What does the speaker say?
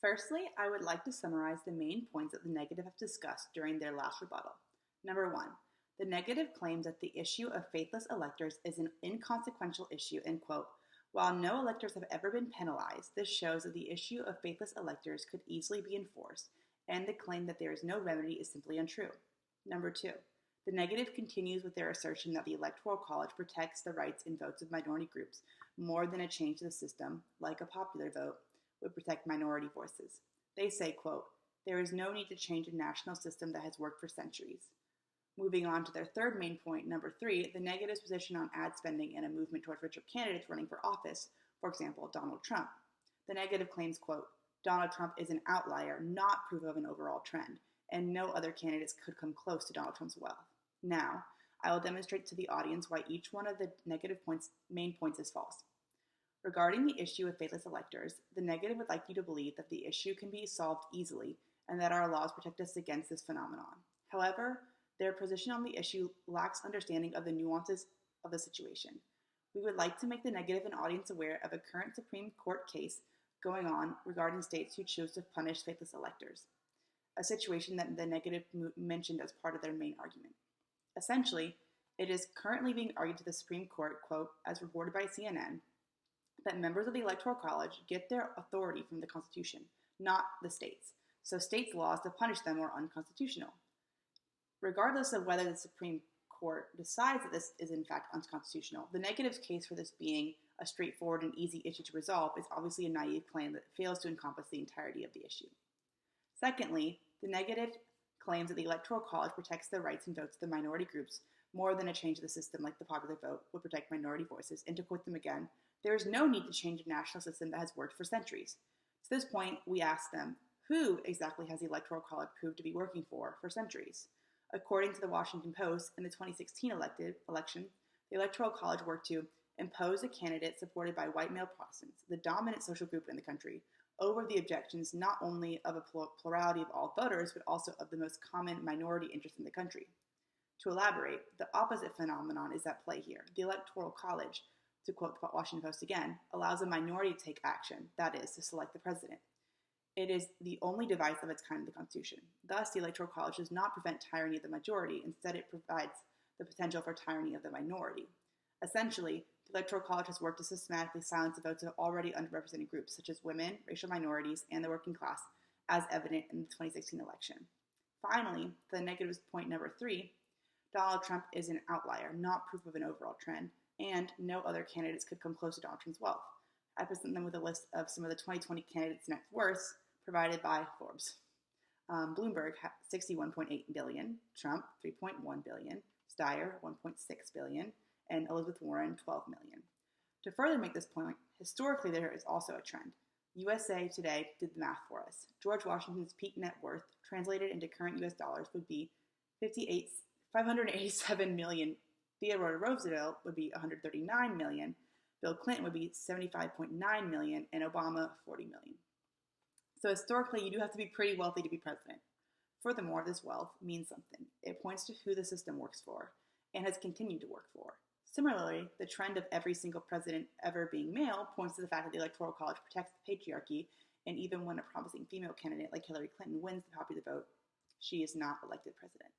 Firstly, I would like to summarize the main points that the negative have discussed during their last rebuttal. Number one, the negative claims that the issue of faithless electors is an inconsequential issue and, quote, while no electors have ever been penalized, this shows that the issue of faithless electors could easily be enforced, and the claim that there is no remedy is simply untrue. Number two, the negative continues with their assertion that the Electoral College protects the rights and votes of minority groups more than a change to the system, like a popular vote, would protect minority voices. They say, quote, there is no need to change a national system that has worked for centuries. Moving on to their third main point, number three, the negative's position on ad spending and a movement towards richer candidates running for office, for example, Donald Trump. The negative claims, quote, Donald Trump is an outlier, not proof of an overall trend, and no other candidates could come close to Donald Trump's wealth. Now, I will demonstrate to the audience why each one of the main points is false. Regarding the issue of faithless electors, the negative would like you to believe that the issue can be solved easily and that our laws protect us against this phenomenon. However, their position on the issue lacks understanding of the nuances of the situation. We would like to make the negative and audience aware of a current Supreme Court case going on regarding states who choose to punish faithless electors, a situation that the negative mentioned as part of their main argument. Essentially, it is currently being argued to the Supreme Court, quote, as reported by CNN, that members of the Electoral College get their authority from the Constitution, not the states. So states' laws to punish them are unconstitutional. Regardless of whether the Supreme Court decides that this is in fact unconstitutional, the negative's case for this being a straightforward and easy issue to resolve is obviously a naive claim that fails to encompass the entirety of the issue. Secondly, the negative claims that the Electoral College protects the rights and votes of the minority groups more than a change to the system like the popular vote would protect minority voices, and to quote them again, there is no need to change a national system that has worked for centuries. To this point, we ask them, who exactly has the Electoral College proved to be working for centuries? According to the Washington Post, in the 2016 election, the Electoral College worked to impose a candidate supported by white male Protestants, the dominant social group in the country, over the objections not only of a plurality of all voters, but also of the most common minority interest in the country. To elaborate, the opposite phenomenon is at play here. The Electoral College, to quote the Washington Post again, allows a minority to take action, that is, to select the president. It is the only device of its kind in the Constitution. Thus, the Electoral College does not prevent tyranny of the majority. Instead, it provides the potential for tyranny of the minority. Essentially, the Electoral College has worked to systematically silence the votes of already underrepresented groups, such as women, racial minorities, and the working class, as evident in the 2016 election. Finally, the negative point number three, Donald Trump is an outlier, not proof of an overall trend, and no other candidates could come close to Donald Trump's wealth. I present them with a list of some of the 2020 candidates' net worths provided by Forbes. Bloomberg, $61.8 billion, Trump, $3.1 billion, Steyer, $1.6 billion, and Elizabeth Warren, $12 million. To further make this point, historically there is also a trend. USA Today did the math for us. George Washington's peak net worth, translated into current US dollars, would be $587 million. Theodore Roosevelt would be $139 million. Bill Clinton would be $75.9 million, and Obama, $40 million. So historically, you do have to be pretty wealthy to be president. Furthermore, this wealth means something. It points to who the system works for and has continued to work for. Similarly, the trend of every single president ever being male points to the fact that the Electoral College protects the patriarchy, and even when a promising female candidate like Hillary Clinton wins the popular vote, she is not elected president.